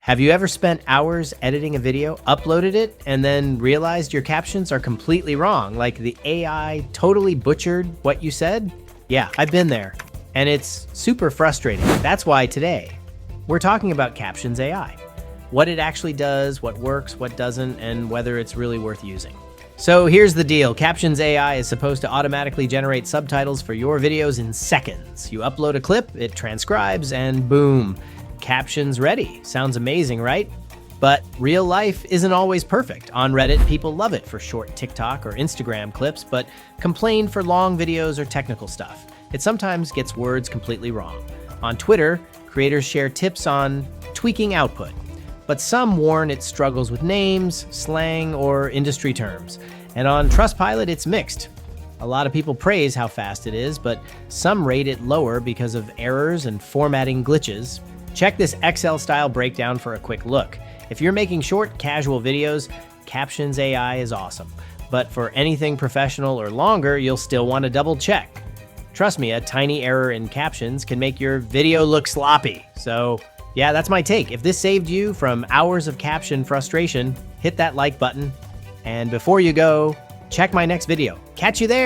Have you ever spent hours editing a video, uploaded it, and then realized your captions are completely wrong? Like the AI totally butchered what you said? Yeah, I've been there, and it's super frustrating. That's why today we're talking about Captions AI. What it actually does, what works, what doesn't, and whether it's really worth using. So here's the deal. Captions AI is supposed to automatically generate subtitles for your videos in seconds. You upload a clip, it transcribes, and boom, captions ready. Sounds amazing, right? But real life isn't always perfect. On Reddit, people love it for short TikTok or Instagram clips, but complain for long videos or technical stuff. It sometimes gets words completely wrong. On Twitter, creators share tips on tweaking output, but some warn it struggles with names, slang, or industry terms. And on Trustpilot, it's mixed. A lot of people praise how fast it is, but some rate it lower because of errors and formatting glitches. Check this Excel-style breakdown for a quick look. If you're making short, casual videos, Captions AI is awesome. But for anything professional or longer, you'll still want to double-check. Trust me, a tiny error in captions can make your video look sloppy. So yeah, that's my take. If this saved you from hours of caption frustration, hit that like button. And before you go, check my next video. Catch you there!